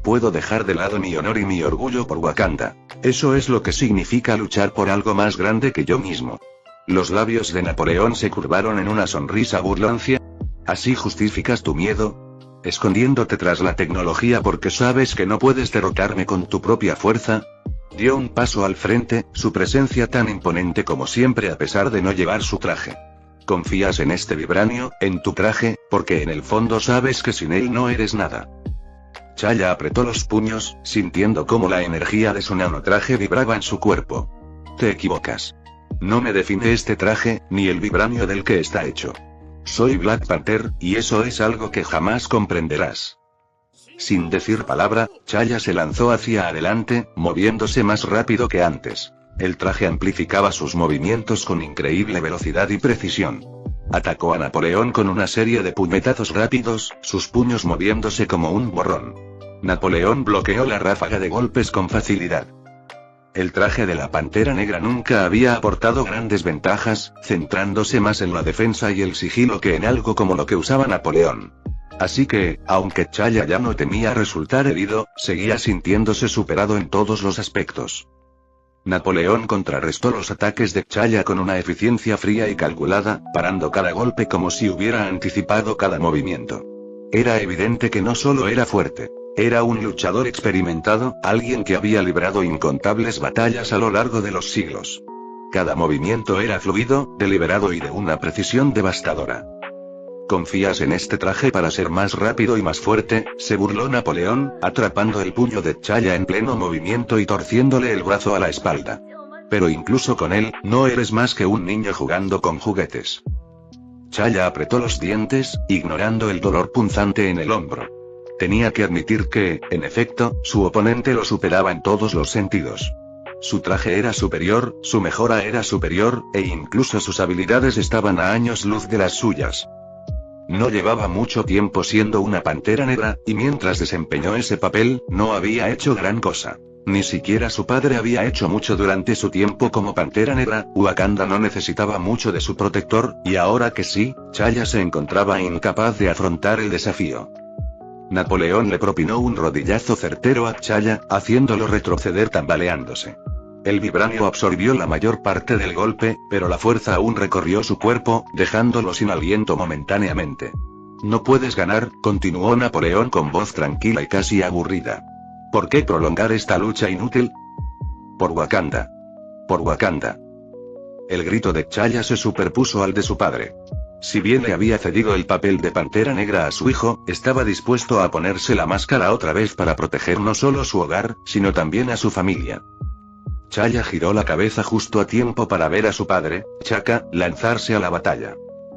Puedo dejar de lado mi honor y mi orgullo por Wakanda. Eso es lo que significa luchar por algo más grande que yo mismo. Los labios de Napoleón se curvaron en una sonrisa burlancia. ¿Así justificas tu miedo? ¿Escondiéndote tras la tecnología porque sabes que no puedes derrotarme con tu propia fuerza? Dio un paso al frente, su presencia tan imponente como siempre a pesar de no llevar su traje. ¿Confías en este vibranio, en tu traje, porque en el fondo sabes que sin él no eres nada? Chaya apretó los puños, sintiendo cómo la energía de su nanotraje vibraba en su cuerpo. Te equivocas. No me define este traje, ni el vibranio del que está hecho. Soy Black Panther, y eso es algo que jamás comprenderás. Sin decir palabra, Chaya se lanzó hacia adelante, moviéndose más rápido que antes. El traje amplificaba sus movimientos con increíble velocidad y precisión. Atacó a Napoleón con una serie de puñetazos rápidos, sus puños moviéndose como un borrón. Napoleón bloqueó la ráfaga de golpes con facilidad. El traje de la Pantera Negra nunca había aportado grandes ventajas, centrándose más en la defensa y el sigilo que en algo como lo que usaba Napoleón. Así que, aunque Chaya ya no temía resultar herido, seguía sintiéndose superado en todos los aspectos. Napoleón contrarrestó los ataques de Chaya con una eficiencia fría y calculada, parando cada golpe como si hubiera anticipado cada movimiento. Era evidente que no solo era fuerte. Era un luchador experimentado, alguien que había librado incontables batallas a lo largo de los siglos. Cada movimiento era fluido, deliberado y de una precisión devastadora. ¿Confías en este traje para ser más rápido y más fuerte?, se burló Napoleón, atrapando el puño de Chaya en pleno movimiento y torciéndole el brazo a la espalda. Pero incluso con él, no eres más que un niño jugando con juguetes. Chaya apretó los dientes, ignorando el dolor punzante en el hombro. Tenía que admitir que, en efecto, su oponente lo superaba en todos los sentidos. Su traje era superior, su mejora era superior, e incluso sus habilidades estaban a años luz de las suyas. No llevaba mucho tiempo siendo una Pantera Negra, y mientras desempeñó ese papel, no había hecho gran cosa. Ni siquiera su padre había hecho mucho durante su tiempo como Pantera Negra. Wakanda no necesitaba mucho de su protector, y ahora que sí, Chaya se encontraba incapaz de afrontar el desafío. Napoleón le propinó un rodillazo certero a Chaya, haciéndolo retroceder tambaleándose. El vibranio absorbió la mayor parte del golpe, pero la fuerza aún recorrió su cuerpo, dejándolo sin aliento momentáneamente. No puedes ganar, continuó Napoleón con voz tranquila y casi aburrida. ¿Por qué prolongar esta lucha inútil? Por Wakanda. Por Wakanda. El grito de T'Challa se superpuso al de su padre. Si bien le había cedido el papel de Pantera Negra a su hijo, estaba dispuesto a ponerse la máscara otra vez para proteger no solo su hogar, sino también a su familia. T'Challa giró la cabeza justo a tiempo para ver a su padre, T'Chaka, lanzarse a la batalla.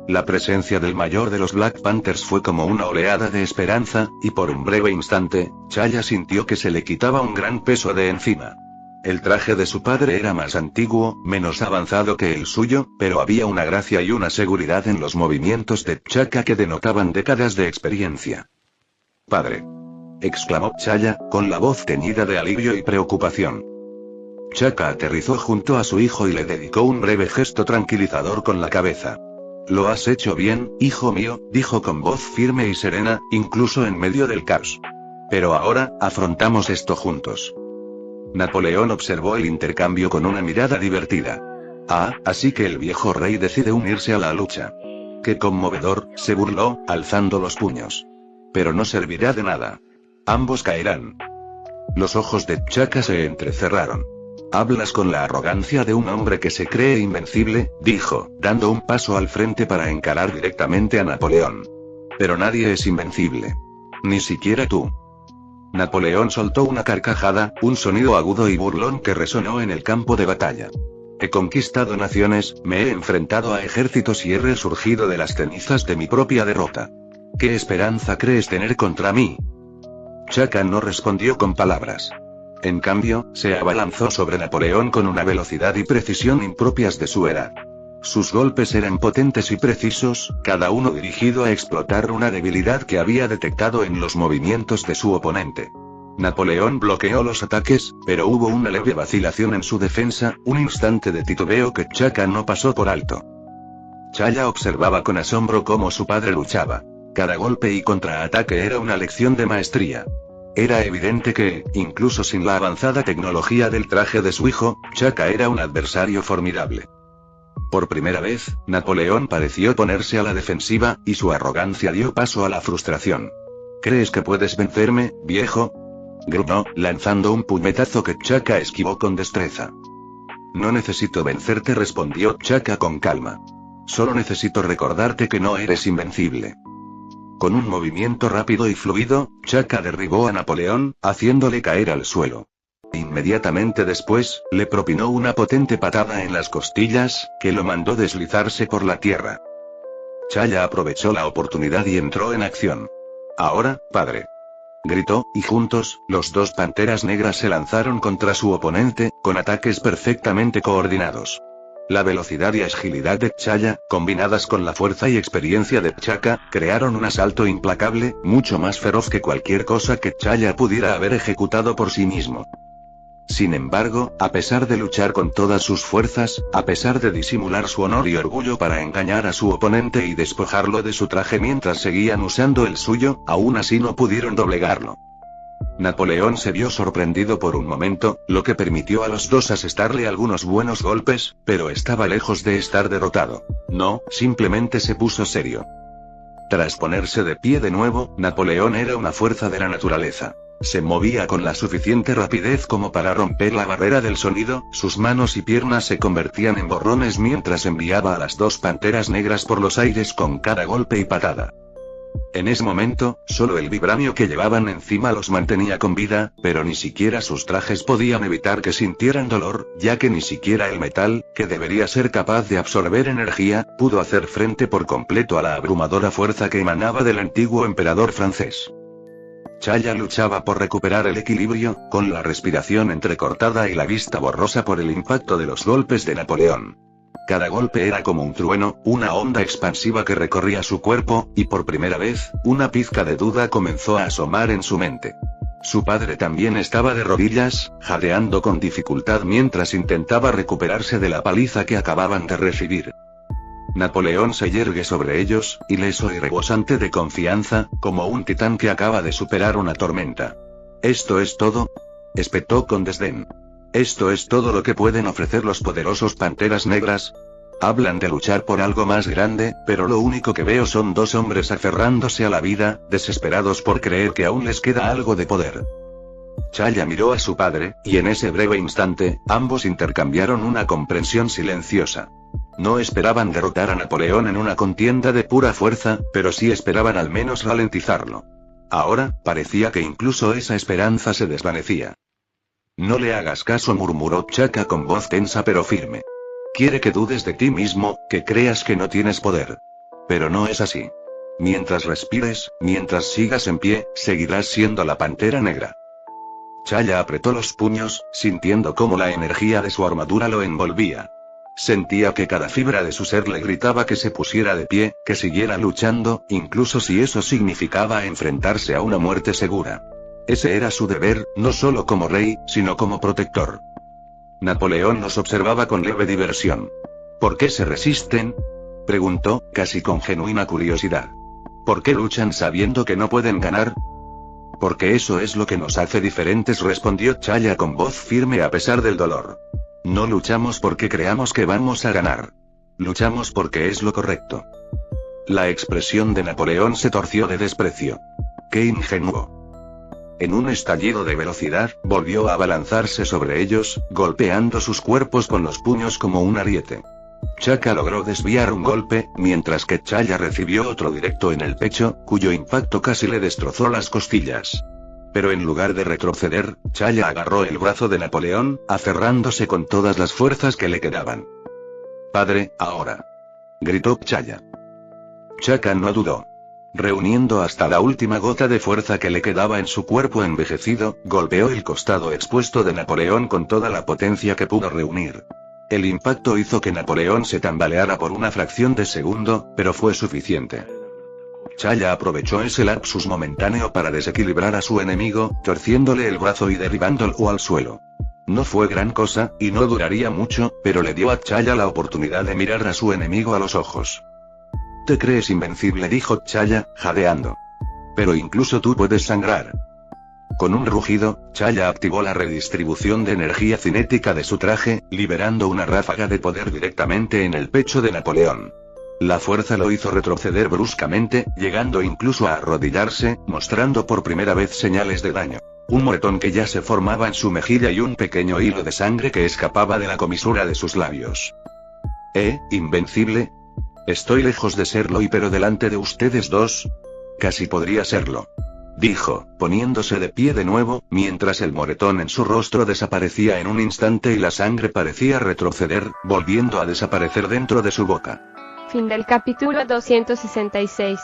La presencia del mayor de los Black Panthers fue como una oleada de esperanza, y por un breve instante, T'Challa sintió que se le quitaba un gran peso de encima. El traje de su padre era más antiguo, menos avanzado que el suyo, pero había una gracia y una seguridad en los movimientos de T'Chaka que denotaban décadas de experiencia. «Padre», exclamó T'Challa, con la voz teñida de alivio y preocupación. T'Chaka aterrizó junto a su hijo y le dedicó un breve gesto tranquilizador con la cabeza. «Lo has hecho bien, hijo mío», dijo con voz firme y serena, incluso en medio del caos. «Pero ahora, afrontamos esto juntos». Napoleón observó el intercambio con una mirada divertida. «Ah, así que el viejo rey decide unirse a la lucha. ¡Qué conmovedor!», se burló, alzando los puños. «Pero no servirá de nada. Ambos caerán». Los ojos de T'Chaka se entrecerraron. «Hablas con la arrogancia de un hombre que se cree invencible», dijo, dando un paso al frente para encarar directamente a Napoleón. «Pero nadie es invencible. Ni siquiera tú». Napoleón soltó una carcajada, un sonido agudo y burlón que resonó en el campo de batalla. «He conquistado naciones, me he enfrentado a ejércitos y he resurgido de las cenizas de mi propia derrota. ¿Qué esperanza crees tener contra mí?». T'Chaka no respondió con palabras. En cambio, se abalanzó sobre Napoleón con una velocidad y precisión impropias de su edad. Sus golpes eran potentes y precisos, cada uno dirigido a explotar una debilidad que había detectado en los movimientos de su oponente. Napoleón bloqueó los ataques, pero hubo una leve vacilación en su defensa, un instante de titubeo que T'Chaka no pasó por alto. T'Challa observaba con asombro cómo su padre luchaba. Cada golpe y contraataque era una lección de maestría. Era evidente que, incluso sin la avanzada tecnología del traje de su hijo, T'Chaka era un adversario formidable. Por primera vez, Napoleón pareció ponerse a la defensiva, y su arrogancia dio paso a la frustración. «¿Crees que puedes vencerme, viejo?», gruñó, lanzando un puñetazo que T'Chaka esquivó con destreza. «No necesito vencerte», respondió T'Chaka con calma. «Solo necesito recordarte que no eres invencible». Con un movimiento rápido y fluido, T'Chaka derribó a Napoleón, haciéndole caer al suelo. Inmediatamente después, le propinó una potente patada en las costillas, que lo mandó deslizarse por la tierra. T'Challa aprovechó la oportunidad y entró en acción. «Ahora, padre», gritó, y juntos, los dos panteras negras se lanzaron contra su oponente, con ataques perfectamente coordinados. La velocidad y agilidad de T'Challa, combinadas con la fuerza y experiencia de T'Chaka, crearon un asalto implacable, mucho más feroz que cualquier cosa que T'Challa pudiera haber ejecutado por sí mismo. Sin embargo, a pesar de luchar con todas sus fuerzas, a pesar de disimular su honor y orgullo para engañar a su oponente y despojarlo de su traje mientras seguían usando el suyo, aún así no pudieron doblegarlo. Napoleón se vio sorprendido por un momento, lo que permitió a los dos asestarle algunos buenos golpes, pero estaba lejos de estar derrotado. No, simplemente se puso serio. Tras ponerse de pie de nuevo, Napoleón era una fuerza de la naturaleza. Se movía con la suficiente rapidez como para romper la barrera del sonido, sus manos y piernas se convertían en borrones mientras enviaba a las dos panteras negras por los aires con cada golpe y patada. En ese momento, solo el vibranio que llevaban encima los mantenía con vida, pero ni siquiera sus trajes podían evitar que sintieran dolor, ya que ni siquiera el metal, que debería ser capaz de absorber energía, pudo hacer frente por completo a la abrumadora fuerza que emanaba del antiguo emperador francés. T'Challa luchaba por recuperar el equilibrio, con la respiración entrecortada y la vista borrosa por el impacto de los golpes de Napoleón. Cada golpe era como un trueno, una onda expansiva que recorría su cuerpo, y por primera vez, una pizca de duda comenzó a asomar en su mente. Su padre también estaba de rodillas, jadeando con dificultad mientras intentaba recuperarse de la paliza que acababan de recibir. Napoleón se yergue sobre ellos, ileso y rebosante de confianza, como un titán que acaba de superar una tormenta. «¿Esto es todo?», espetó con desdén. «¿Esto es todo lo que pueden ofrecer los poderosos panteras negras? Hablan de luchar por algo más grande, pero lo único que veo son dos hombres aferrándose a la vida, desesperados por creer que aún les queda algo de poder». Chaya miró a su padre, y en ese breve instante, ambos intercambiaron una comprensión silenciosa. No esperaban derrotar a Napoleón en una contienda de pura fuerza, pero sí esperaban al menos ralentizarlo. Ahora, parecía que incluso esa esperanza se desvanecía. No le hagas caso, murmuró Chaka con voz tensa pero firme. Quiere que dudes de ti mismo, que creas que no tienes poder. Pero no es así. Mientras respires, mientras sigas en pie, seguirás siendo la Pantera Negra. Chaya apretó los puños, sintiendo cómo la energía de su armadura lo envolvía. Sentía que cada fibra de su ser le gritaba que se pusiera de pie, que siguiera luchando, incluso si eso significaba enfrentarse a una muerte segura. Ese era su deber, no solo como rey, sino como protector. Napoleón nos observaba con leve diversión. ¿Por qué se resisten?, preguntó, casi con genuina curiosidad. ¿Por qué luchan sabiendo que no pueden ganar? Porque eso es lo que nos hace diferentes, respondió Chaya con voz firme a pesar del dolor. No luchamos porque creamos que vamos a ganar. Luchamos porque es lo correcto. La expresión de Napoleón se torció de desprecio. ¡Qué ingenuo! En un estallido de velocidad, volvió a abalanzarse sobre ellos, golpeando sus cuerpos con los puños como un ariete. Chaka logró desviar un golpe, mientras que Chaya recibió otro directo en el pecho, cuyo impacto casi le destrozó las costillas. Pero en lugar de retroceder, Chaya agarró el brazo de Napoleón, aferrándose con todas las fuerzas que le quedaban. «Padre, ahora», gritó Chaya. Chaka no dudó. Reuniendo hasta la última gota de fuerza que le quedaba en su cuerpo envejecido, golpeó el costado expuesto de Napoleón con toda la potencia que pudo reunir. El impacto hizo que Napoleón se tambaleara por una fracción de segundo, pero fue suficiente. Chaya aprovechó ese lapsus momentáneo para desequilibrar a su enemigo, torciéndole el brazo y derribándolo al suelo. No fue gran cosa, y no duraría mucho, pero le dio a Chaya la oportunidad de mirar a su enemigo a los ojos. «Te crees invencible», dijo Chaya, jadeando. «Pero incluso tú puedes sangrar». Con un rugido, Chaya activó la redistribución de energía cinética de su traje, liberando una ráfaga de poder directamente en el pecho de Napoleón. La fuerza lo hizo retroceder bruscamente, llegando incluso a arrodillarse, mostrando por primera vez señales de daño. Un moretón que ya se formaba en su mejilla y un pequeño hilo de sangre que escapaba de la comisura de sus labios. ¿Invencible? Estoy lejos de serlo pero delante de ustedes dos, casi podría serlo», dijo, poniéndose de pie de nuevo, mientras el moretón en su rostro desaparecía en un instante y la sangre parecía retroceder, volviendo a desaparecer dentro de su boca. Fin del capítulo 266.